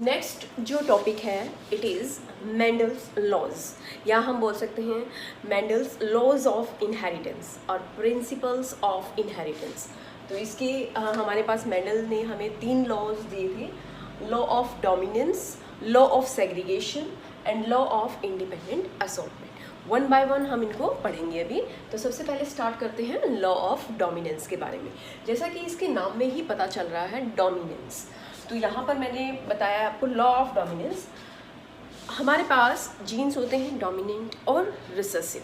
Next जो topic है it is Mendel's laws, या हम बोल सकते हैं मेंडल्स लॉज ऑफ इनहेरिटेंस और प्रिंसिपल्स ऑफ इनहेरिटेंस। तो इसके हमारे पास मेंडल ने हमें 3 लॉज दिए थे, law of dominance, law of segregation and law of independent assortment. One by one हम इनको पढ़ेंगे अभी। तो सबसे पहले स्टार्ट करते हैं लॉ ऑफ डोमिनेंस के बारे में। जैसा कि इसके नाम में ही पता चल रहा है डोमिनेंस, तो यहाँ पर मैंने बताया आपको लॉ ऑफ डोमिनेंस। हमारे पास जीन्स होते हैं डोमिनेंट और रिसेसिव,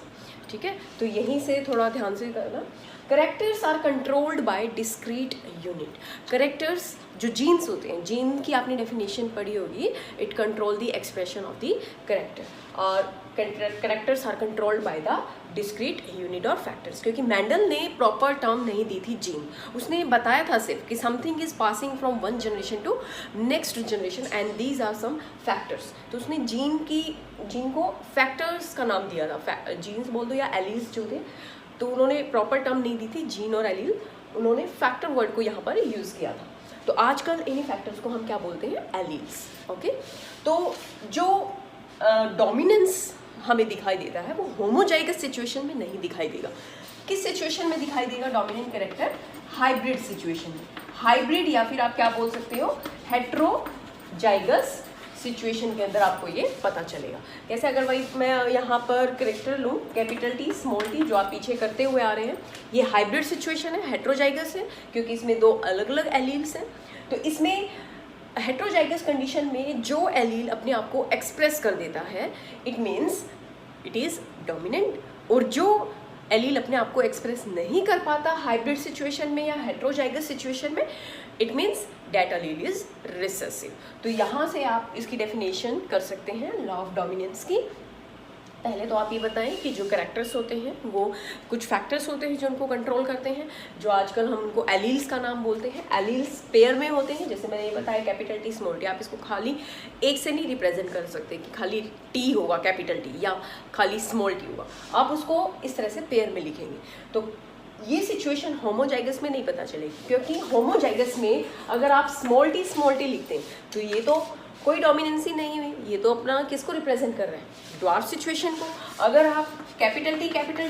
ठीक है। तो यहीं से थोड़ा ध्यान से करना। Characters are controlled by discrete unit. Characters जो जीन्स होते हैं, जीन की आपने डेफिनेशन पढ़ी होगी, it control the expression of the character, और characters are controlled by the discrete unit और फैक्टर्स। क्योंकि मेंडल ने प्रॉपर टर्म नहीं दी थी जीन, उसने बताया था सिर्फ कि something is passing from one generation to next generation and these are some factors. तो उसने जीन को फैक्टर्स का नाम दिया था, जीन्स बोल दो या एलील्स जो थे, तो उन्होंने प्रॉपर टर्म नहीं दी थी जीन और एलील, उन्होंने फैक्टर वर्ड को यहाँ पर यूज़ किया था। तो आजकल इन्हीं फैक्टर्स को हम क्या बोलते हैं, एलील्स, ओके। तो जो डोमिनेंस हमें दिखाई देता है वो होमोजाइगस सिचुएशन में नहीं दिखाई देगा। किस सिचुएशन में दिखाई देगा डोमिनेंट कैरेक्टर? हाइब्रिड सिचुएशन में। हाइब्रिड या फिर आप क्या बोल सकते हो, हेट्रोजाइगस सिचुएशन के अंदर आपको ये पता चलेगा। कैसे? अगर वही मैं यहाँ पर कैरेक्टर लूँ कैपिटल टी स्मॉल टी, जो आप पीछे करते हुए आ रहे हैं, ये हाइब्रिड सिचुएशन है, हेट्रोजाइगस है, क्योंकि इसमें 2 अलग अलग एलील्स हैं। तो इसमें हेट्रोजाइगस कंडीशन में जो एलील अपने आप को एक्सप्रेस कर देता है, it means it is dominant, और जो एलील अपने आप को एक्सप्रेस नहीं कर पाता हाइब्रिड सिचुएशन में या हेट्रोजाइगस सिचुएशन में, it means that allele is recessive. तो यहाँ से आप इसकी डेफिनेशन कर सकते हैं लॉ ऑफ डोमिनेंस की। पहले तो आप ये बताएं कि जो कैरेक्टर्स होते हैं वो कुछ फैक्टर्स होते हैं जो उनको कंट्रोल करते हैं, जो आजकल हम उनको एलील्स का नाम बोलते हैं। एलील्स पेयर में होते हैं, जैसे मैंने ये बताया कैपिटल टी स्मॉल टी, आप इसको खाली एक से नहीं रिप्रेजेंट कर सकते कि खाली टी होगा कैपिटल टी या खाली स्मॉल टी होगा, आप उसको इस तरह से पेयर में लिखेंगे। तो ये सिचुएशन होमोजाइगस में नहीं पता चलेगी, क्योंकि होमोजाइगस में अगर आप स्मॉल टी लिखते हैं तो ये तो कोई डोमिनेंसी नहीं हुई, ये तो अपना किसको रिप्रेजेंट कर रहे हैं, ड्वार्फ सिचुएशन को। अगर आप कैपिटल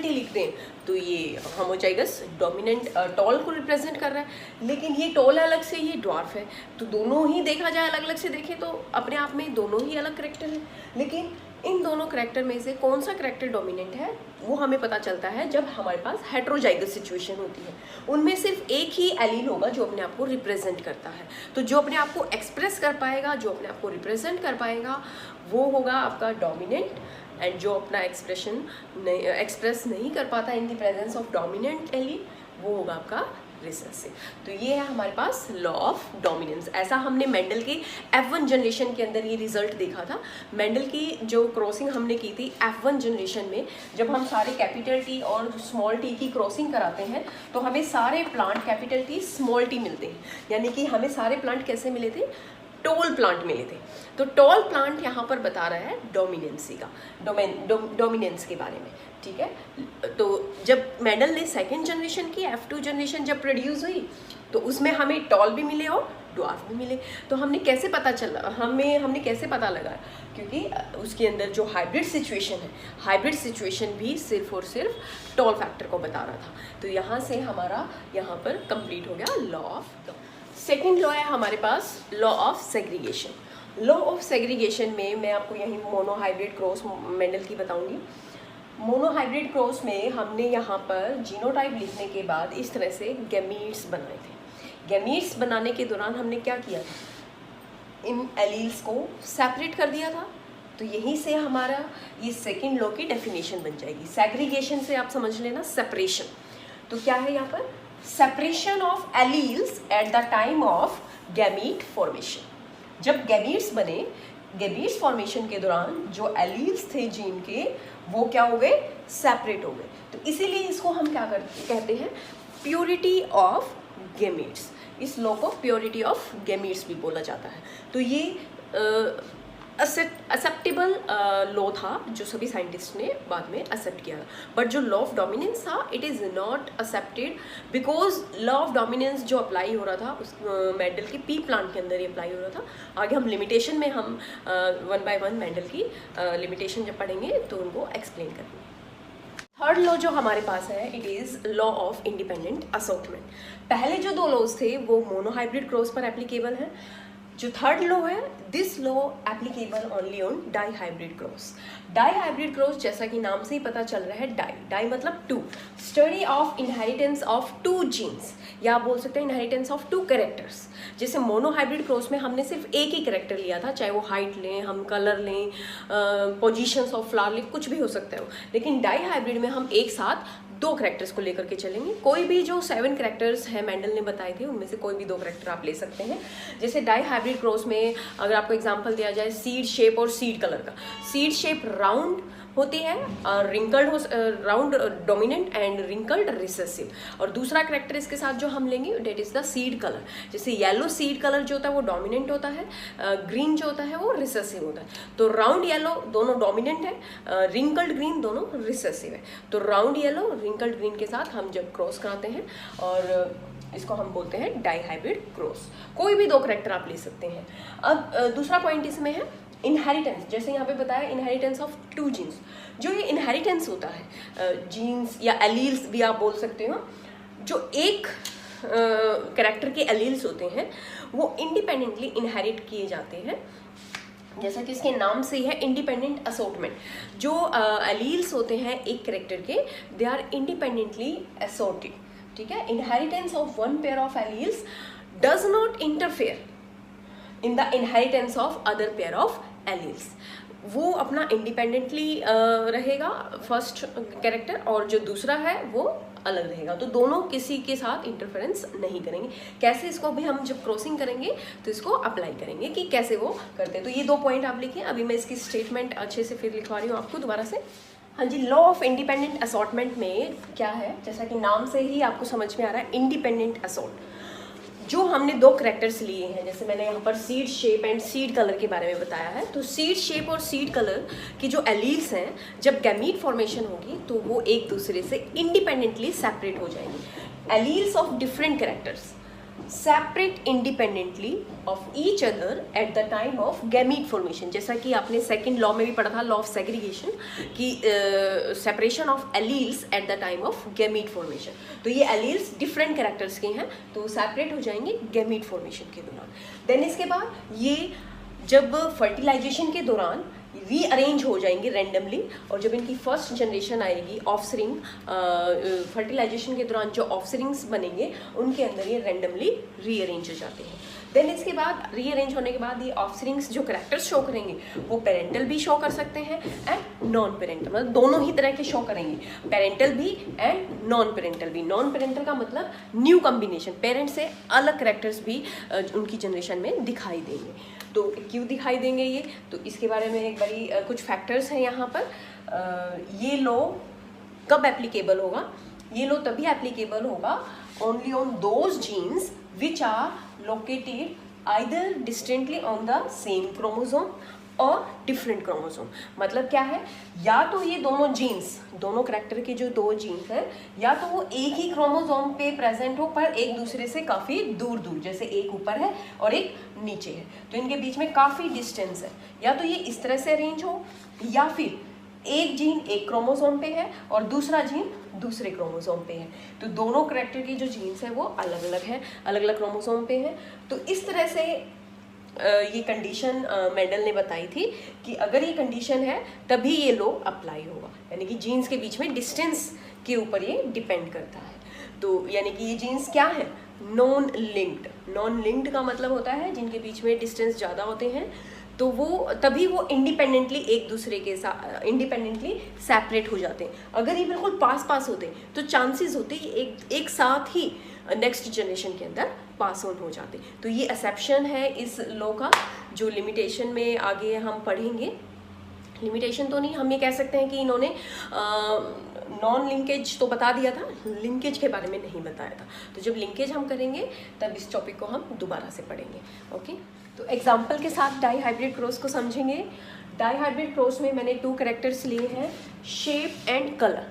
टी लिखते हैं तो ये होमोजाइगस डोमिनेंट टॉल को रिप्रेजेंट कर रहा है, लेकिन ये टॉल अलग से, ये ड्वार्फ है। तो दोनों ही देखा जाए अलग अलग से देखें तो अपने आप में दोनों ही अलग करेक्टर हैं, लेकिन इन दोनों करेक्टर में से कौन सा करेक्टर डोमिनेंट है वो हमें पता चलता है जब हमारे पास हेट्रोजाइगस सिचुएशन होती है। उनमें सिर्फ एक ही एलील होगा जो अपने आप को रिप्रेजेंट करता है। तो जो अपने आप को एक्सप्रेस कर पाएगा, जो अपने आप को रिप्रेजेंट कर पाएगा, वो होगा आपका डोमिनेंट, एंड जो अपना एक्सप्रेस नहीं कर पाता in the presence of dominant allele, वो होगा आपका रिसेसिव। तो ये है हमारे पास लॉ ऑफ डोमिनेंस। ऐसा हमने मेंडल के F1 जनरेशन के अंदर ये रिजल्ट देखा था। मेंडल की जो क्रॉसिंग हमने की थी F1 जनरेशन में, जब हम सारे कैपिटल टी और स्मॉल टी की क्रॉसिंग कराते हैं तो हमें सारे plant capital T small T मिलते हैं, यानी कि हमें सारे प्लांट कैसे मिले थे, टॉल प्लांट मिले थे। तो टॉल प्लांट यहाँ पर बता रहा है डोमिनेंसी का, डोमिनेंस के बारे में, ठीक है। तो जब मेंडल ने सेकेंड जनरेशन की F2 जनरेशन जब प्रोड्यूस हुई तो उसमें हमें टॉल भी मिले और ड्वार्फ भी मिले। तो हमने कैसे पता चला, हमने कैसे पता लगाया, क्योंकि उसके अंदर जो हाइब्रिड सिचुएशन है, हाइब्रिड सिचुएशन भी सिर्फ और सिर्फ टॉल फैक्टर को बता रहा था। तो यहाँ से हमारा यहाँ पर कंप्लीट हो गया लॉ ऑफ। सेकेंड लॉ है हमारे पास law of segregation. Law of segregation में मैं आपको यहीं मोनोहाइब्रिड क्रॉस मेंडल की बताऊंगी। मोनोहाइब्रिड क्रॉस में हमने यहाँ पर जीनोटाइप लिखने के बाद इस तरह से गैमीट्स बनाए थे। गैमीट्स बनाने के दौरान हमने क्या किया था, इन एलील्स को सेपरेट कर दिया था। तो यहीं से हमारा ये सेकेंड लॉ की डेफिनेशन बन जाएगी। सेग्रीगेशन से आप समझ लेना सेपरेशन। तो क्या है यहाँ पर, separation of alleles at the time of gamete formation. जब गैमीट्स बने, गैमीट्स फॉर्मेशन के दौरान जो एलील्स थे जीन के, वो क्या हो गए, सेपरेट हो गए। तो इसीलिए इसको हम क्या कहते हैं, प्योरिटी ऑफ गैमीट्स। इस लॉ को प्योरिटी ऑफ गैमीट्स भी बोला जाता है। तो ये एक्सेप्टेबल लॉ था जो सभी साइंटिस्ट ने बाद में एक्सेप्ट किया, बट जो लॉ ऑफ डोमिनेंस था it is not accepted, because law of dominance जो अप्लाई हो रहा था उस मेंडल के पी प्लांट के अंदर ही अप्लाई हो रहा था। आगे हम लिमिटेशन में हम वन बाय वन मेंडल की लिमिटेशन जब पढ़ेंगे तो उनको एक्सप्लेन करेंगे। थर्ड लॉ जो हमारे पास है it is law of independent assortment. पहले जो दो लॉज थे वो मोनोहाइब्रिड क्रॉस पर एप्लीकेबल है। जो थर्ड लॉ है this law applicable only on dihybrid cross. Dihybrid cross जैसा कि नाम से ही पता चल रहा है, डाई मतलब two, study of inheritance of two genes, या आप बोल सकते हैं इनहेरिटेंस ऑफ टू कैरेक्टर्स। जैसे मोनोहाइब्रिड क्रॉस में हमने सिर्फ एक ही कैरेक्टर लिया था, चाहे वो हाइट लें, हम कलर लें, पोजीशंस ऑफ फ्लावर लें, कुछ भी हो सकता है वो। लेकिन डाई हाइब्रिड में हम एक साथ दो करेक्टर्स को लेकर के चलेंगे। कोई भी जो 7 करेक्टर्स हैं मेंडल ने बताए थे उनमें से कोई भी 2 करेक्टर आप ले सकते हैं। जैसे डाई हाइब्रिड क्रॉस में अगर आपको एग्जांपल दिया जाए सीड शेप और सीड कलर का, सीड शेप राउंड होती है, wrinkled round dominant and wrinkled recessive, और दूसरा करेक्टर इसके साथ जो हम लेंगे that is the seed colour. जैसे येलो सीड कलर जो होता है वो डोमिनेंट होता है, ग्रीन जो होता है वो रिसेसिव होता है। तो राउंड येलो दोनों डोमिनेंट है, रिंकल्ड ग्रीन दोनों रिसेसिव है। तो राउंड येलो रिंकल्ड ग्रीन के साथ हम जब क्रॉस कराते हैं और इसको हम बोलते हैं डाई हाइब्रिड क्रॉस। कोई भी 2 करेक्टर आप ले सकते हैं। अब दूसरा पॉइंट इसमें है इनहेरिटेंस। जैसे यहाँ पे बताया इनहेरिटेंस ऑफ टू जीन्स। जो ये इनहेरिटेंस होता है, जीन्स या एलील्स भी आप बोल सकते हो, जो एक कैरेक्टर के एलील्स होते हैं वो इंडिपेंडेंटली इनहेरिट किए जाते हैं, जैसा कि इसके नाम से ही है इंडिपेंडेंट असॉर्टमेंट। जो एलील्स होते हैं एक कैरेक्टर के, दे आर इंडिपेंडेंटली असॉर्टेड, ठीक है। Inheritance of one pair of alleles does not interfere in the inheritance of other pair of alleles. वो अपना इंडिपेंडेंटली रहेगा फर्स्ट कैरेक्टर, और जो दूसरा है वो अलग रहेगा। तो दोनों किसी के साथ इंटरफेरेंस नहीं करेंगे। कैसे इसको भी हम जब क्रॉसिंग करेंगे तो इसको अप्लाई करेंगे कि कैसे वो करते हैं। तो ये 2 पॉइंट आप लिखिए। अभी मैं इसकी स्टेटमेंट अच्छे से फिर लिखवा रही हूँ आपको दोबारा से। हाँ जी, लॉ ऑफ इंडिपेंडेंट असॉर्टमेंट में क्या है, जैसा कि नाम से ही आपको समझ में आ रहा है, इंडिपेंडेंट असॉर्ट। जो हमने 2 करेक्टर्स लिए हैं, जैसे मैंने यहाँ पर seed shape and seed colour के बारे में बताया है, तो सीड शेप और सीड कलर की जो एलील्स हैं जब गैमीट फॉर्मेशन होगी तो वो एक दूसरे से इंडिपेंडेंटली सेपरेट हो जाएंगे। Alleles of different characters separate independently of each other at the time of gamete formation. जैसा कि आपने सेकंड लॉ में भी पढ़ा था, लॉ ऑफ सेग्रीगेशन, की separation of alleles at the time of gamete formation. तो ये एलील्स डिफरेंट कैरेक्टर्स के हैं तो सेपरेट हो जाएंगे गैमीट फॉर्मेशन के दौरान। देन इसके बाद ये जब फर्टिलाइजेशन के दौरान रीअरेंज हो जाएंगे रैंडमली, और जब इनकी फर्स्ट जनरेशन आएगी ऑफस्प्रिंग, फर्टिलाइजेशन के दौरान जो ऑफस्प्रिंग्स बनेंगे उनके अंदर ये रैंडमली रीअरेंज हो जाते हैं। देन इसके बाद रीअरेंज होने के बाद ये ऑफस्प्रिंग्स जो कैरेक्टर्स शो करेंगे वो पेरेंटल भी शो कर सकते हैं एंड नॉन पेरेंटल, मतलब दोनों ही तरह के शो करेंगे, पेरेंटल भी एंड नॉन पेरेंटल भी। नॉन पेरेंटल का मतलब न्यू कॉम्बिनेशन, पेरेंट्स से अलग कैरेक्टर्स भी उनकी जनरेशन में दिखाई देंगे। तो क्यों दिखाई देंगे ये, तो इसके बारे में एक बारी कुछ फैक्टर्स हैं यहाँ पर। ये लॉ कब एप्लीकेबल होगा, ये लॉ तभी एप्लीकेबल होगा only on those genes which are located either distantly on the same chromosome और डिफरेंट क्रोमोसोम। मतलब क्या है, या तो ये दोनों जीन्स, दोनों कैरेक्टर के जो 2 जीन्स हैं, या तो वो एक ही क्रोमोसोम पे प्रेजेंट हो पर एक दूसरे से काफ़ी दूर दूर, जैसे एक ऊपर है और एक नीचे है तो इनके बीच में काफ़ी डिस्टेंस है। या तो ये इस तरह से अरेंज हो, या फिर एक जीन एक क्रोमोसोम पे है और दूसरा जीन दूसरे क्रोमोसोम पे है। तो दोनों कैरेक्टर की जो जीन्स है वो अलग अलग है, अलग अलग क्रोमोसोम पे है। तो इस तरह से ये कंडीशन मेंडल ने बताई थी कि अगर ये कंडीशन है तभी ये लॉ अप्लाई होगा, यानी कि जीन्स के बीच में डिस्टेंस के ऊपर ये डिपेंड करता है। तो यानी कि ये जीन्स क्या है, नॉन लिंक्ड। नॉन लिंक्ड का मतलब होता है जिनके बीच में डिस्टेंस ज़्यादा होते हैं, तो वो तभी वो इंडिपेंडेंटली एक दूसरे के साथ इंडिपेंडेंटली सेपरेट हो जाते हैं। अगर ये बिल्कुल पास पास होते तो चांसेस होते एक साथ ही नेक्स्ट जनरेशन के अंदर पास ऑन हो जाते। तो ये एक्सेप्शन है इस लॉ का, जो लिमिटेशन में आगे हम पढ़ेंगे। लिमिटेशन तो नहीं, हम ये कह सकते हैं कि इन्होंने नॉन लिंकेज तो बता दिया था, लिंकेज के बारे में नहीं बताया था। तो जब लिंकेज हम करेंगे तब इस टॉपिक को हम दोबारा से पढ़ेंगे। ओके। तो एग्जाम्पल के साथ डाई हाइब्रिड क्रॉस को समझेंगे। डाई हाइब्रिड क्रॉस में मैंने 2 कैरेक्टर्स लिए हैं, शेप एंड कलर।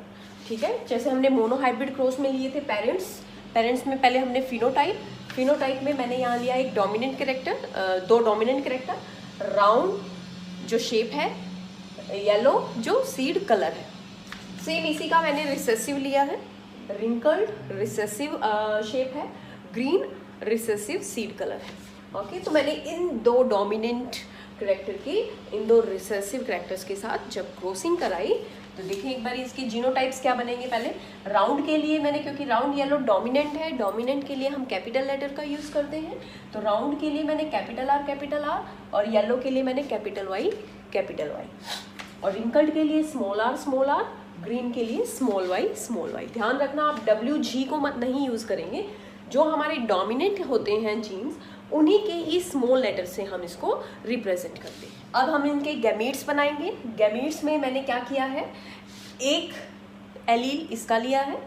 ठीक है, जैसे हमने मोनो हाइब्रिड क्रॉस में लिए थे पेरेंट्स में पहले हमने फिनोटाइप में मैंने यहाँ लिया एक dominant character, 2 dominant character, round जो शेप है, येलो जो सीड कलर है। सेम इसी का मैंने रिसेसिव लिया है, रिंकल्ड रिसेसिव शेप है, ग्रीन रिसेसिव सीड कलर है। ओके, तो मैंने इन 2 डोमिनेंट कैरेक्टर की इन 2 रिसेसिव कैरेक्टर्स के साथ जब क्रॉसिंग कराई तो देखिए एक बार इसके जीनोटाइप्स क्या बनेंगे। पहले राउंड के लिए मैंने, क्योंकि राउंड येलो डोमिनेंट है, डोमिनेंट के लिए हम कैपिटल लेटर का यूज़ करते हैं, तो राउंड के लिए मैंने कैपिटल R और येलो के लिए मैंने कैपिटल Y। और रिंकल्ड के लिए स्मॉल r, ग्रीन के लिए स्मॉल y। ध्यान रखना आप WG को मत नहीं यूज़ करेंगे, जो हमारे डोमिनेंट होते हैं जीन्स उन्हीं के ही स्मॉल लेटर से हम इसको रिप्रेजेंट करते हैं। अब हम इनके गैमीट्स बनाएंगे। गैमीट्स में मैंने क्या किया है, एक एलील इसका लिया है,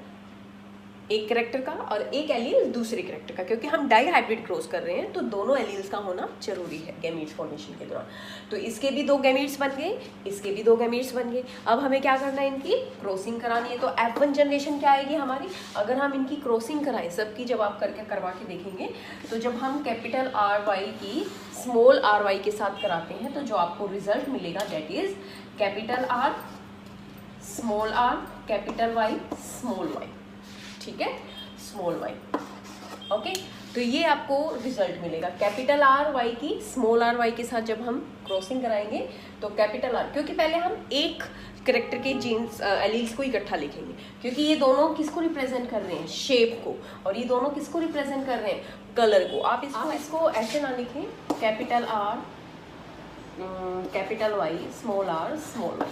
एक कैरेक्टर का, और एक एलील दूसरे कैरेक्टर का, क्योंकि हम डाई हाइब्रिड क्रॉस कर रहे हैं तो दोनों एलील्स का होना जरूरी है गैमीट्स फॉर्मेशन के दौरान। तो इसके भी 2 गैमीट्स बन गए, इसके भी 2 गैमीट्स बन गए। अब हमें क्या करना है, इनकी क्रॉसिंग करानी है। तो F1 जनरेशन क्या आएगी हमारी, अगर हम इनकी क्रॉसिंग कराएं सबकी, जब आप करवा के देखेंगे तो जब हम कैपिटल RY की स्मॉल RY के साथ कराते हैं तो जो आपको रिजल्ट मिलेगा that is capital R small r capital Y small y। ठीक है, स्मॉल y। ओके, तो ये आपको रिजल्ट मिलेगा कैपिटल RY की स्मॉल RY के साथ जब हम क्रॉसिंग कराएंगे तो कैपिटल R, क्योंकि पहले हम एक कैरेक्टर के जीन्स एलील्स को इकट्ठा लिखेंगे, क्योंकि ये दोनों किसको रिप्रेजेंट कर रहे हैं, शेप को, और ये दोनों किसको रिप्रेजेंट कर रहे हैं, कलर को। आप इसको ऐसे ना लिखें, capital R capital Y small r small y।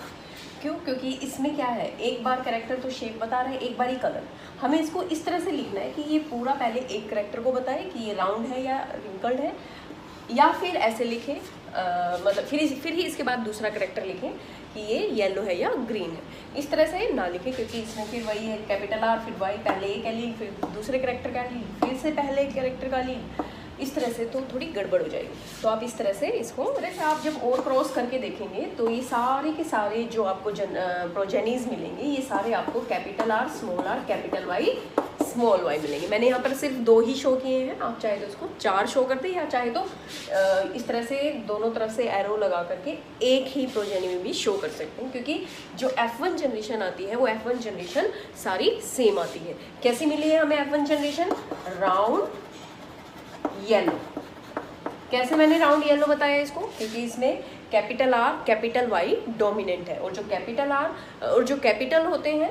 क्यों, क्योंकि इसमें क्या है, एक बार कैरेक्टर तो शेप बता रहे हैं, एक बार ही कलर। हमें इसको इस तरह से लिखना है कि ये पूरा पहले एक कैरेक्टर को बताए कि ये राउंड है या रिंकल्ड है, या फिर ऐसे लिखें मतलब फिर ही इसके बाद दूसरा कैरेक्टर लिखें कि ये येलो है या ग्रीन है। इस तरह से ना लिखें, क्योंकि इसमें फिर वही है कैपिटल R फिर Y, पहले एक एलील फिर दूसरे कैरेक्टर का एलील फिर से पहले एक कैरेक्टर का एलील, इस तरह से तो थोड़ी गड़बड़ हो जाएगी। तो आप इस तरह से इसको, वैसे आप जब और क्रॉस करके देखेंगे तो ये सारे के सारे जो आपको प्रोजेनीज मिलेंगे ये सारे आपको capital R small r capital Y small y मिलेंगे। मैंने यहाँ पर सिर्फ 2 ही शो किए हैं, आप चाहे तो इसको 4 शो करते या चाहे तो इस तरह से दोनों तरफ से एरो लगा करके एक ही प्रोजेनी में भी शो कर सकते हैं, क्योंकि जो F1 जनरेशन आती है वो F1 जनरेशन सारी सेम आती है। कैसी मिली है हमें F1 जनरेशन, राउंड येलो। कैसे मैंने राउंड येलो बताया इसको, क्योंकि इसमें capital R capital Y dominant है, और जो कैपिटल R और जो कैपिटल होते हैं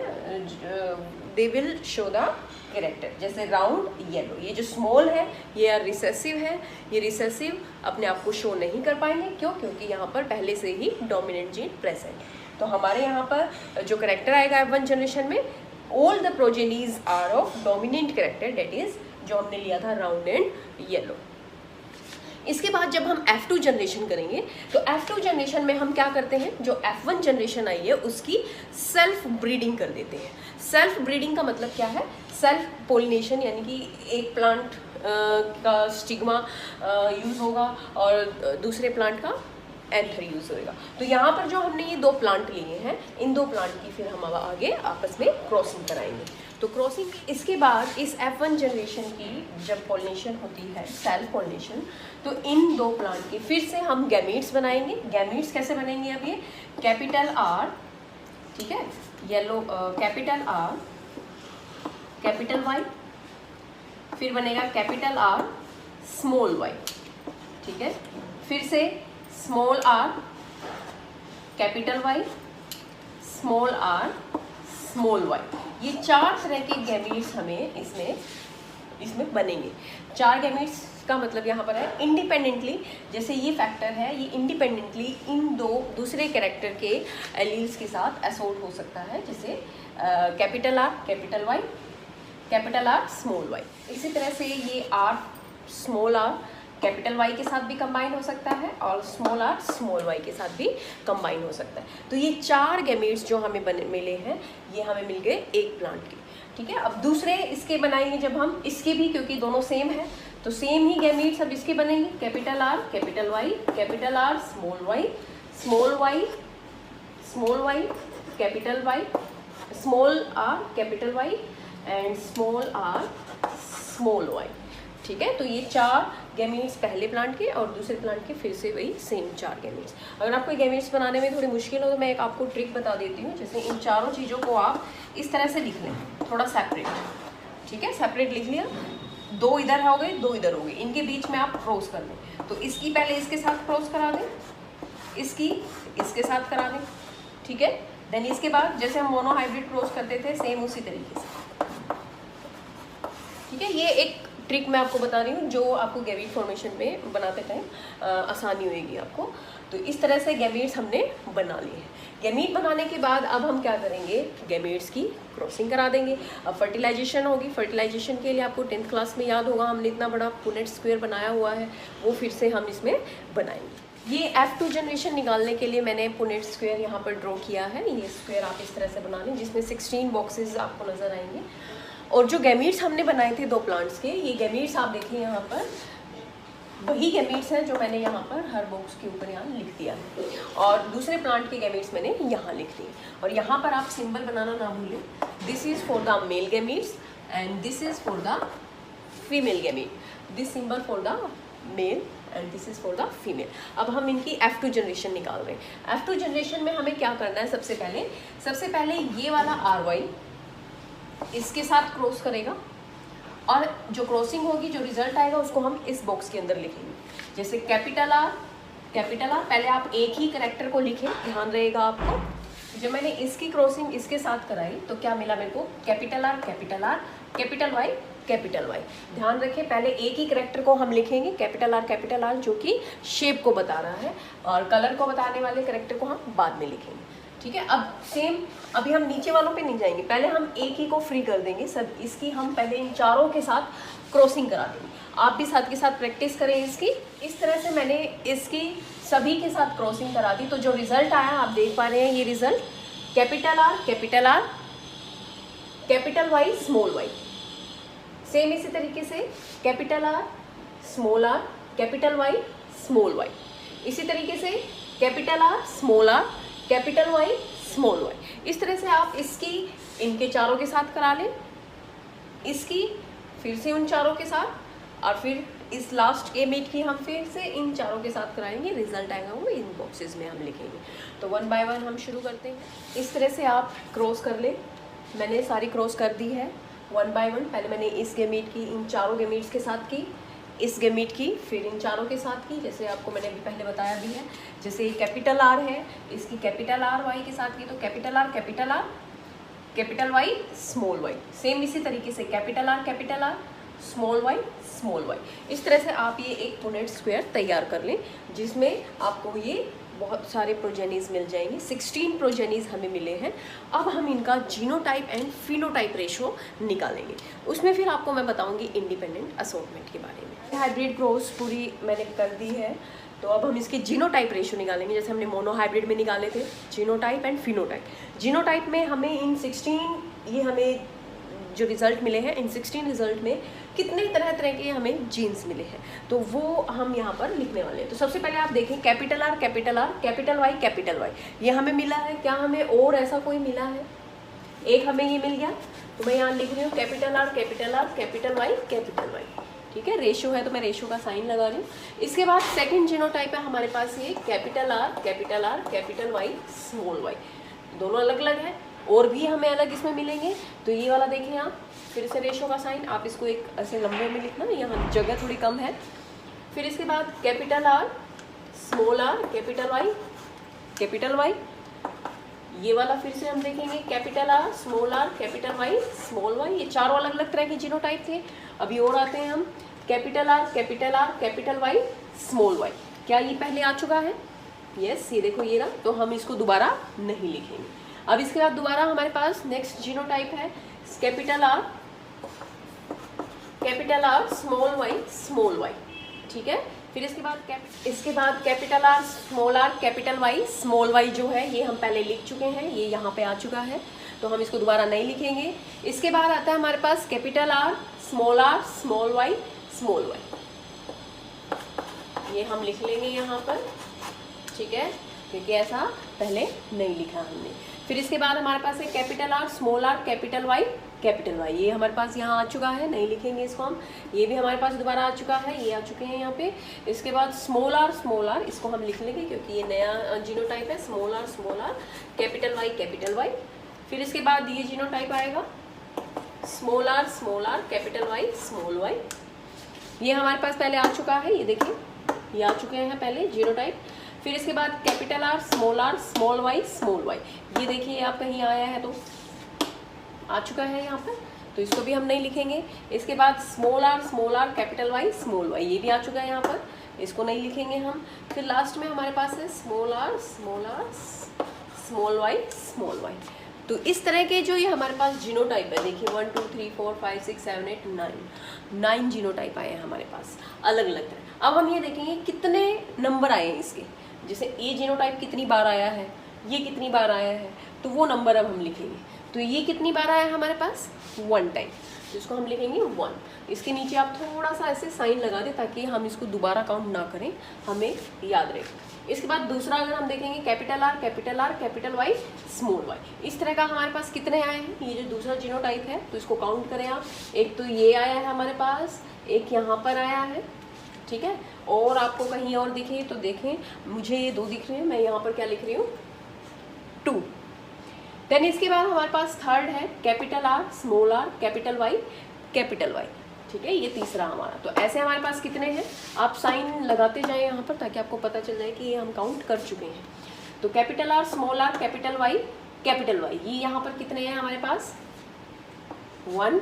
they will show the character. जैसे राउंड येलो, ये जो स्मॉल है ये रिसेसिव है, ये रिसेसिव अपने आप को शो नहीं कर पाएंगे। क्यों, क्योंकि यहाँ पर पहले से ही डोमिनेंट जीन प्रेजेंट है। तो हमारे यहाँ पर जो कैरेक्टर आएगा F1 जनरेशन में, all the progenies are of dominant character, that is जो हमने लिया था राउंड एंड येलो। इसके बाद जब हम F2 जनरेशन करेंगे तो F2 जनरेशन में हम क्या करते हैं, जो F1 जनरेशन आई है उसकी सेल्फ ब्रीडिंग कर देते हैं। सेल्फ ब्रीडिंग का मतलब क्या है, सेल्फ पोलिनेशन, यानी कि एक प्लांट का स्टिग्मा यूज़ होगा और दूसरे प्लांट का एंथर यूज़ होएगा। तो यहाँ पर जो हमने ये 2 प्लांट लिए हैं, इन 2 प्लांट की फिर हम आगे आपस में क्रॉसिंग कराएंगे। तो क्रॉसिंग इसके बाद इस F1 जनरेशन की जब पॉलिनेशन होती है, सेल्फ पॉलिनेशन, तो इन 2 प्लांट के फिर से हम गैमीट्स बनाएंगे। गैमीट्स कैसे बनेंगे, अब ये कैपिटल R, ठीक है, yellow capital R capital Y, फिर बनेगा कैपिटल R स्मॉल y, ठीक है, फिर से small r capital Y small r small y। ये 4 तरह के गैमीट्स हमें इसमें बनेंगे। 4 गैमीट्स का मतलब यहाँ पर है इंडिपेंडेंटली, जैसे ये फैक्टर है ये इंडिपेंडेंटली इन 2 दूसरे कैरेक्टर के एलील्स के साथ एसोर्ट हो सकता है, जैसे capital R capital Y capital R small y। इसी तरह से ये R small r capital Y के साथ भी कंबाइन हो सकता है और स्मॉल r स्मॉल y के साथ भी कंबाइन हो सकता है। तो ये 4 गैमेट्स जो हमें मिले हैं ये हमें मिल गए एक प्लांट के, ठीक है। अब दूसरे इसके बनाएंगे जब हम, इसके भी क्योंकि दोनों सेम है तो सेम ही गैमीट्स अब इसके बनेंगे, capital R capital Y, capital R small Y, small Y capital Y, small R capital Y and small R small Y. ठीक है, तो ये 4 गैमीट्स पहले प्लांट के और दूसरे प्लांट के फिर से वही सेम 4 गैमीट्स। अगर आपको गैमीट्स बनाने में थोड़ी मुश्किल हो तो मैं एक आपको ट्रिक बता देती हूँ। जैसे इन चारों चीज़ों को आप इस तरह से लिख लें, थोड़ा सेपरेट। ठीक है, सेपरेट लिख लिया, 2 इधर हो गए 2 इधर हो गए, इनके बीच में आप क्रॉस कर लें। तो इसकी पहले इसके साथ क्रॉस करा दें, इसकी इसके साथ करा दें। ठीक है, देन इसके बाद जैसे हम मोनो हाइब्रिड क्रॉस करते थे सेम उसी तरीके से। ठीक है, ये एक ट्रिक मैं आपको बता रही हूँ जो आपको गैमीट फॉर्मेशन में बनाते टाइम आसानी होगी आपको। तो इस तरह से गैमीट्स हमने बना लिए हैं। गैमीट बनाने के बाद अब हम क्या करेंगे, गैमीट्स की क्रॉसिंग करा देंगे। अब फर्टिलाइजेशन होगी। फर्टिलाइजेशन के लिए आपको 10th क्लास में याद होगा हमने इतना बड़ा पुनेट स्क्वायर बनाया हुआ है, वो फिर से हम इसमें बनाएंगे। ये F2 जनरेशन निकालने के लिए मैंने पुनेट स्क्वायर यहाँ पर ड्रॉ किया है। ये स्क्वायर आप इस तरह से बना लें जिसमें 16 बॉक्सेस आपको नज़र आएंगे। और जो गैमीट्स हमने बनाए थे 2 प्लांट्स के, ये गैमीट्स आप देखिए यहाँ पर वही गैमीट्स हैं जो मैंने यहाँ पर हर बॉक्स के ऊपर यहाँ लिख दिया है, और दूसरे प्लांट के गैमीट्स मैंने यहाँ लिख दिए। और यहाँ पर आप सिंबल बनाना ना भूलें, this is for the male gametes and this is for the female gamete. This symbol for the male and this is for the female. अब हम इनकी F2 जनरेशन निकाल रहे हैं। F2 जनरेशन में हमें क्या करना है, सबसे पहले ये वाला RY इसके साथ क्रॉस करेगा, और जो क्रॉसिंग होगी जो रिजल्ट आएगा उसको हम इस बॉक्स के अंदर लिखेंगे। जैसे कैपिटल आर, पहले आप एक ही कैरेक्टर को लिखें, ध्यान रहेगा आपको। जब मैंने इसकी क्रॉसिंग इसके साथ कराई तो क्या मिला मेरे को, कैपिटल आर कैपिटल वाई। ध्यान रखें, पहले एक ही कैरेक्टर को हम लिखेंगे, कैपिटल आर जो कि शेप को बता रहा है, और कलर को बताने वाले कैरेक्टर को हम बाद में लिखेंगे। ठीक है, अब सेम अभी हम नीचे वालों पे नहीं जाएंगे, पहले हम एक ही को फ्री कर देंगे। सब इसकी हम पहले इन चारों के साथ क्रॉसिंग करा देंगे। आप भी साथ के साथ प्रैक्टिस करें इसकी। इस तरह से मैंने इसकी सभी के साथ क्रॉसिंग करा दी। तो जो रिजल्ट आया आप देख पा रहे हैं, ये result capital R capital Y small Y. Same इसी तरीके से capital R capital Y small Y. इसी तरीके से capital R capital Y small Y. इस तरह से आप इसकी इनके चारों के साथ करा लें, इसकी फिर से उन चारों के साथ, और फिर इस लास्ट गैमीट की हम फिर से इन चारों के साथ कराएंगे। रिजल्ट आएगा वो इन बॉक्सेस में हम लिखेंगे। तो 1 बाय 1 हम शुरू करते हैं। इस तरह से आप क्रॉस कर लें। मैंने सारी क्रॉस कर दी है 1 बाय 1। पहले मैंने इस गैमीट की इन चारों गैमीट्स के साथ की, इस गैमीट की फिर इन चारों के साथ की, जैसे आपको मैंने अभी पहले बताया भी है। जैसे कैपिटल आर है, इसकी कैपिटल आर वाई के साथ की, तो capital R capital Y small Y. Same इसी तरीके से कैपिटल आर स्मॉल वाई। इस तरह से आप ये एक पुनेट स्क्वायर तैयार कर लें, जिसमें आपको ये बहुत सारे प्रोजेनीज मिल जाएंगे। 16 प्रोजेनीज हमें मिले हैं। अब हम इनका जीनोटाइप एंड फिनोटाइप रेशो निकालेंगे। उसमें फिर आपको मैं बताऊंगी इंडिपेंडेंट असॉर्टमेंट के बारे में। हाइब्रिड क्रॉस पूरी मैंने कर दी है, तो अब हम इसके जीनोटाइप रेशो निकालेंगे, जैसे हमने मोनो हाइब्रिड में निकाले थे। Genotype and phenotype. जीनोटाइप में हमें इन 16 ये हमें जो रिज़ल्ट मिले हैं, इन 16 रिज़ल्ट में कितने तरह के हमें जीन्स मिले हैं, तो वो हम यहाँ पर लिखने वाले हैं। तो सबसे पहले आप देखें कैपिटल आर कैपिटल वाई ये हमें मिला है। क्या हमें और ऐसा कोई मिला है? एक हमें ये मिल गया, तो मैं यहाँ लिख रही हूँ कैपिटल आर कैपिटल वाई। ठीक है, रेशो है तो मैं रेशो का साइन लगा रही हूँ। इसके बाद सेकंड जीनोटाइप है हमारे पास ये capital R capital Y small Y. दोनों अलग अलग है, और भी हमें अलग इसमें मिलेंगे। तो ये वाला देखें आप, फिर से रेशो का साइन, आप इसको एक ऐसे लंबे में लिखना, यहाँ जगह थोड़ी कम है। फिर इसके बाद capital R small R capital Y. ये वाला फिर से हम देखेंगे capital R capital Y small Y. ये चारों अलग अलग तरह के जीनोटाइप थे। अभी और आते हैं हम capital R capital Y small Y. क्या ये पहले आ चुका है? यस, ये देखो ये रहा। तो हम इसको दोबारा नहीं लिखेंगे। अब इसके बाद दोबारा हमारे पास नेक्स्ट जीनोटाइप है कैपिटल आर स्मॉल वाई। ठीक है, फिर इसके बाद capital R capital Y small Y जो है ये हम पहले लिख चुके हैं, ये यहाँ पे आ चुका है, तो हम इसको दोबारा नहीं लिखेंगे। इसके बाद आता है हमारे पास capital R small Y small Y, ये हम लिख लेंगे यहाँ पर, ठीक है, क्योंकि ऐसा पहले नहीं लिखा हमने। फिर इसके बाद हमारे पास है capital R, small R, capital Y, capital Y. ये हमारे पास यहाँ आ चुका है, नहीं लिखेंगे इसको हम। ये भी हमारे पास दोबारा आ चुका है, ये आ चुके हैं यहाँ पे। इसके बाद स्मॉल आर, इसको हम लिख लेंगे क्योंकि ये नया जीनोटाइप है। Small R, capital Y, capital Y. फिर इसके बाद ये जीनोटाइप आएगा small R, capital Y, small Y. ये हमारे पास पहले आ चुका है, ये देखिए, ये आ चुके हैं पहले जीनोटाइप। फिर इसके बाद capital R, small Y, small Y. ये देखिए आप कहीं आया है तो आ चुका है यहाँ पर, तो इसको भी हम नहीं लिखेंगे। इसके बाद small R, capital Y, small Y, ये भी आ चुका है यहाँ पर, इसको नहीं लिखेंगे हम। फिर लास्ट में हमारे पास है small R, small Y, small Y. तो इस तरह के जो ये हमारे पास जीनोटाइप है, देखिए 1 2 3 4 5 6 7 8 9 जीनोटाइप आए हैं हमारे पास अलग अलग तरह। अब हम ये देखेंगे कितने नंबर आए हैं इसके, जैसे ए जीनोटाइप कितनी बार आया है, ये कितनी बार आया है, तो वो नंबर अब हम लिखेंगे। तो ये कितनी बार आया है हमारे पास, 1 टाइम, तो इसको हम लिखेंगे 1। इसके नीचे आप थोड़ा सा ऐसे साइन लगा दें ताकि हम इसको दोबारा काउंट ना करें, हमें याद रहे। इसके बाद दूसरा अगर हम देखेंगे capital R, capital Y, small Y, इस तरह का हमारे पास कितने आए हैं। ये जो दूसरा जीनोटाइप है तो इसको काउंट करें आप। एक तो ये आया है हमारे पास, एक यहाँ पर आया है, ठीक है, और आपको कहीं और दिखे तो देखें, मुझे ये 2 दिख रहे हैं, मैं यहाँ पर क्या लिख रही हूँ, 2। देन इसके बाद हमारे पास थर्ड है कैपिटल आर, कैपिटल वाई, ठीक है, ये तीसरा हमारा। तो ऐसे हमारे पास कितने हैं, आप साइन लगाते जाएं यहाँ पर ताकि आपको पता चल जाए कि ये हम काउंट कर चुके हैं। तो कैपिटल आर, कैपिटल वाई, ये यहाँ पर कितने हैं हमारे पास, 1,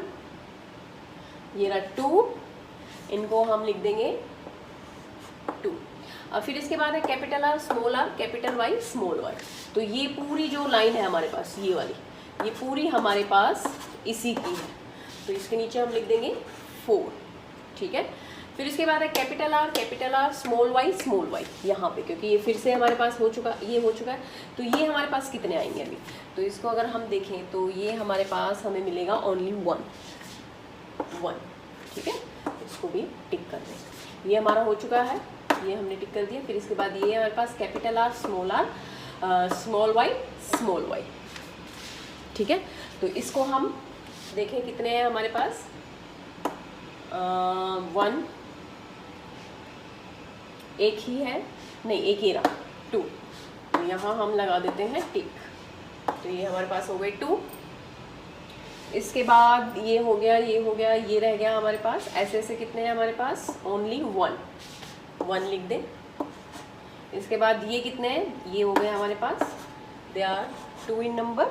ये रहा 2, इनको हम लिख देंगे 2। और फिर इसके बाद है capital R, capital Y, small Y. तो ये पूरी जो लाइन है हमारे पास, ये वाली, ये पूरी हमारे पास इसी की है, तो इसके नीचे हम लिख देंगे 4, ठीक है। फिर इसके बाद है कैपिटल आर, स्मॉल वाई, यहाँ पे, क्योंकि ये फिर से हमारे पास हो चुका है। तो ये हमारे पास कितने आएंगे अभी, तो इसको अगर हम देखें तो ये हमारे पास हमें मिलेगा ओनली 1, ठीक है, इसको भी टिक कर दें। ये हमारा हो चुका है, ये हमने टिक कर दिया। फिर इसके बाद ये हमारे पास कैपिटल आर, स्मॉल वाई, ठीक है। तो इसको हम देखें कितने हैं हमारे पास, 1, एक ही है, नहीं एक ही रहा, 2, तो यहाँ हम लगा देते हैं टिक। तो ये हमारे पास हो गए 2। इसके बाद ये हो गया, ये रह गया हमारे पास। ऐसे ऐसे कितने हैं हमारे पास, ओनली 1 लिख दें। इसके बाद ये कितने हैं, ये हो गए हमारे पास, they are 2 in number.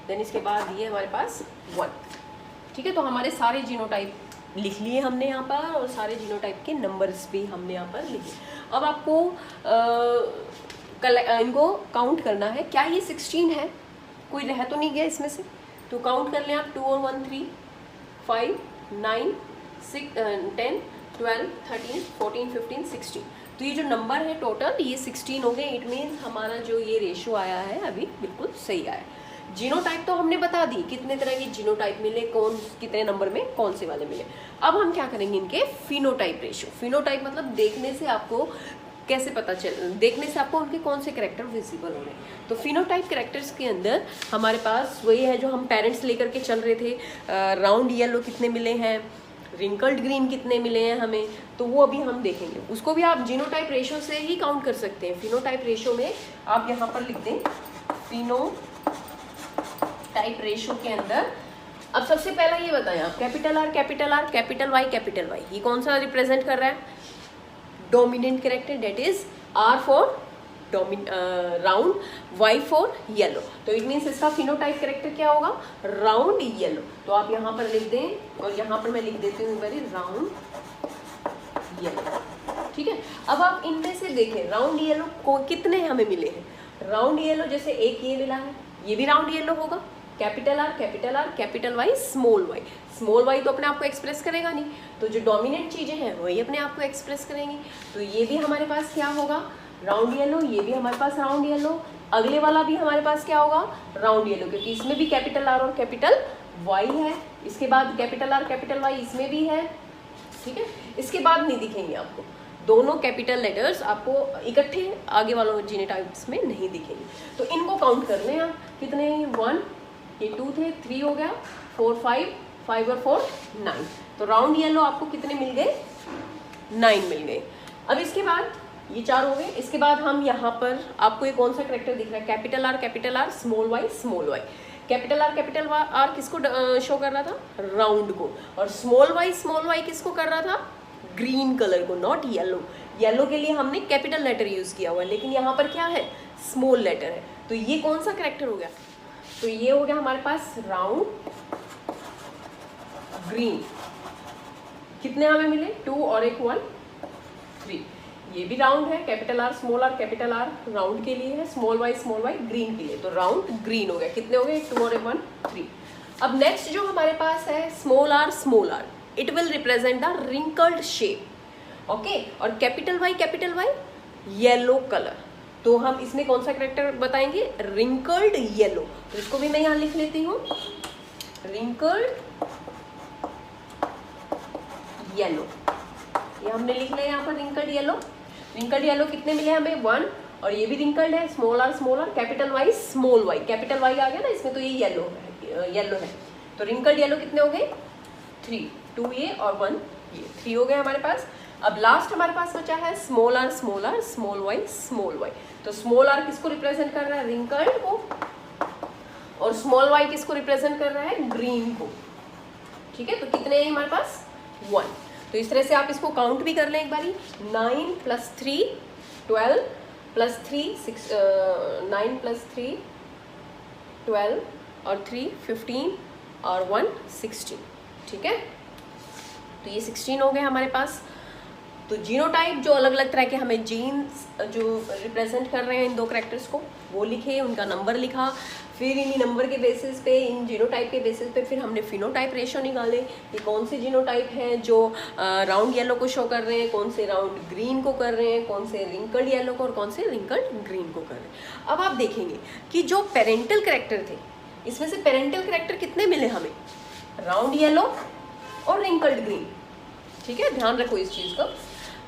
Then इसके बाद ये हमारे पास 1, ठीक है। तो हमारे सारे जीनोटाइप लिख लिए हमने यहाँ पर, और सारे जीनोटाइप के नंबर्स भी हमने यहाँ पर लिखे। अब आपको इनको काउंट करना है, क्या ये 16 है, कोई रह तो नहीं गया इसमें से, तो काउंट कर लें आप। 2 और 1 3, 5 9 6 10 12 13 14 15 16। तो ये जो नंबर है टोटल ये 16 हो गए। इट मीन्स हमारा जो ये रेशो आया है अभी बिल्कुल सही आया। जीनोटाइप तो हमने बता दी कितने तरह के जीनोटाइप मिले, कौन कितने नंबर में कौन से वाले मिले। अब हम क्या करेंगे, इनके फिनोटाइप रेशो। फिनोटाइप मतलब देखने से आपको कैसे पता देखने से आपको उनके कौन से कैरेक्टर विजिबल हो रहे हैं। तो फिनोटाइप कैरेक्टर्स के अंदर हमारे पास वही है जो हम पेरेंट्स लेकर के चल रहे थे। राउंड येलो कितने मिले हैं, रिंकल्ड ग्रीन कितने मिले हैं हमें, तो वो अभी हम देखेंगे। उसको भी आप जीनोटाइप रेशो से ही काउंट कर सकते हैं। फिनोटाइप रेशो में आप यहाँ पर लिख दें फिनोटाइप रेशो के अंदर। अब सबसे पहला ये बताएं आप, कैपिटल आर, कैपिटल वाई, ये कौन सा रिप्रेजेंट कर रहा है, dominant character, that is R for round, Y for yellow. तो इट मीन्स इसका फिनोटाइप कैरेक्टर क्या होगा, राउंड येलो। तो आप यहाँ पर लिख दें, और यहाँ पर मैं लिख देती हूँ वेरी राउंड येलो, ठीक है। अब आप इनमें से देखें राउंड येलो को कितने हमें मिले हैं। राउंड येलो जैसे एक ये मिला है, ये भी राउंड येलो होगा। Capital R, capital Y, small Y तो अपने आप को एक्सप्रेस करेगा नहीं, तो जो डोमिनेंट चीज़ें हैं वही अपने आप को एक्सप्रेस करेंगी। तो ये भी हमारे पास क्या होगा, राउंड येलो। ये भी हमारे पास राउंड येलो। अगले वाला भी हमारे पास क्या होगा, राउंड येलो, क्योंकि इसमें भी कैपिटल आर और कैपिटल वाई है। इसके बाद कैपिटल आर, कैपिटल वाई इसमें भी है, ठीक है। इसके बाद नहीं दिखेंगे आपको, दोनों कैपिटल लेटर्स आपको इकट्ठे आगे वालों जीनोटाइप्स में नहीं दिखेंगे। तो इनको काउंट कर लें आप, कितने 1, ये 2 थे, 3 हो गया, 4 5 और 4 9। तो राउंड येलो आपको कितने मिल गए, 9 मिल गए। अब इसके बाद ये 4 हो गए। इसके बाद हम यहाँ पर आपको ये कौन सा करेक्टर दिख रहा है, capital R small Y small Y. Capital R किसको शो कर रहा था, राउंड को, और स्मॉल वाई किसको कर रहा था, ग्रीन कलर को, नॉट येलो। येलो के लिए हमने कैपिटल लेटर यूज किया हुआ है, लेकिन यहाँ पर क्या है, स्मॉल लेटर है। तो ये कौन सा करेक्टर हो गया, तो ये हो गया हमारे पास राउंड ग्रीन। कितने हमें मिले, 2 और 1 1 3। ये भी राउंड है, कैपिटल आर राउंड के लिए है, स्मॉल वाई ग्रीन के लिए, तो राउंड ग्रीन हो गया। कितने हो गए, 2 और 1 3। अब नेक्स्ट जो हमारे पास है small R, it will represent the wrinkled shape, okay. और कैपिटल वाई येलो कलर, तो हम इसमें कौन सा करेक्टर बताएंगे, रिंकल्ड येलो। तो इसको भी मैं यहाँ लिख लेती हूँ, रिंकल्ड येलो, ये हमने लिख लिया यहाँ पर रिंकल्ड येलो कितने मिले हमें, 1, और ये भी रिंकल्ड है, small R capital Y small Y, capital Y आ गया ना इसमें, तो ये येलो है। तो रिंकल्ड येलो कितने हो गए, 3, 2 ये और 1 ये, 3 हो गए हमारे पास। अब लास्ट हमारे पास बचा है स्मॉल आर स्मॉल वाई। तो स्मॉल आर किसको रिप्रेजेंट कर रहा है, रिंकल्ड को, और स्मॉल वाई किसको रिप्रेजेंट कर रहा है, ग्रीन को, ठीक है। तो कितने हैं हमारे पास, 1। तो इस तरह से आप इसको काउंट भी कर लें एक बारी, 9 + 3 12 + 3 6, 9 + 3 12 और 3 15 और 1 16, ठीक है। तो ये 16 हो गए हमारे पास। तो जीनोटाइप जो अलग अलग तरह के हमें जीन्स जो रिप्रेजेंट कर रहे हैं इन 2 कैरेक्टर्स को, वो लिखे, उनका नंबर लिखा, फिर इन्हीं नंबर के बेसिस पे, इन जीनोटाइप के बेसिस पे फिर हमने फिनोटाइप रेशो निकाले कि कौन से जीनोटाइप हैं जो राउंड येलो को शो कर रहे हैं, कौन से राउंड ग्रीन को कर रहे हैं, कौन से रिंकल्ड येलो को और कौन से रिंकल्ड ग्रीन को कर रहे हैं। अब आप देखेंगे कि जो पेरेंटल कैरेक्टर थे, इसमें से पेरेंटल कैरेक्टर कितने मिले हमें, राउंड येलो और रिंकल्ड ग्रीन, ठीक है। ध्यान रखो इस चीज़ का,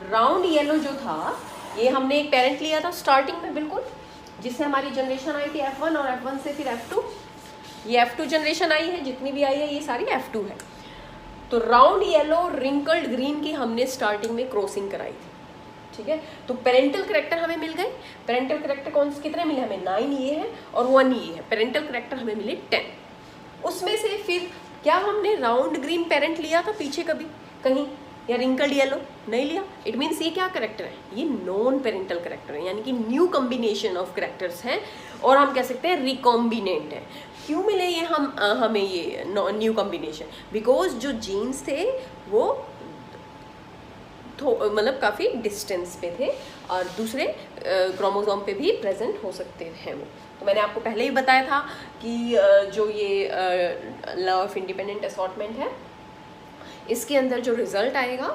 राउंड येलो जो था ये हमने एक पेरेंट लिया था स्टार्टिंग में, बिल्कुल, जिससे हमारी जनरेशन आई थी F1, और F1 से फिर F2, ये F2 जनरेशन आई है, जितनी भी आई है ये सारी F2 है। तो राउंड येलो रिंकल्ड ग्रीन की हमने स्टार्टिंग में क्रॉसिंग कराई थी, ठीक है। तो पेरेंटल कैरेक्टर हमें मिल गए। पेरेंटल कैरेक्टर कौन से कितने मिले हमें, 9 ये है और 1 ये है। पेरेंटल कैरेक्टर हमें मिले 10। उसमें से फिर क्या हमने राउंड ग्रीन पेरेंट लिया था पीछे कभी कहीं, या रिंकल्ड येलो नहीं लिया। इट मीन्स ये क्या करेक्टर है, ये नॉन पेरेंटल करेक्टर है, यानी कि न्यू कॉम्बिनेशन ऑफ करेक्टर्स हैं, और हम कह सकते हैं रिकॉम्बिनेंट है। क्यों मिले ये हमें ये न्यू कॉम्बिनेशन, बिकॉज जो जीन्स थे वो मतलब काफ़ी डिस्टेंस पे थे और दूसरे क्रोमोसोम पे भी प्रेजेंट हो सकते हैं वो। तो मैंने आपको पहले ही बताया था कि जो ये लॉ ऑफ इंडिपेंडेंट असॉर्टमेंट है, इसके अंदर जो रिजल्ट आएगा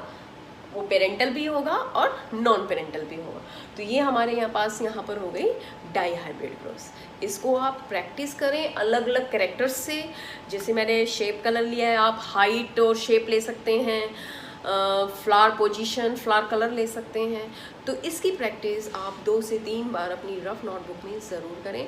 वो पेरेंटल भी होगा और नॉन पेरेंटल भी होगा। तो ये हमारे यहाँ पर हो गई डाई हाइब्रिड क्रॉस। इसको आप प्रैक्टिस करें अलग अलग कैरेक्टर्स से, जैसे मैंने शेप कलर लिया है, आप हाइट और शेप ले सकते हैं, फ्लावर पोजीशन, फ्लावर कलर ले सकते हैं। तो इसकी प्रैक्टिस आप 2 से 3 बार अपनी रफ नोटबुक में ज़रूर करें।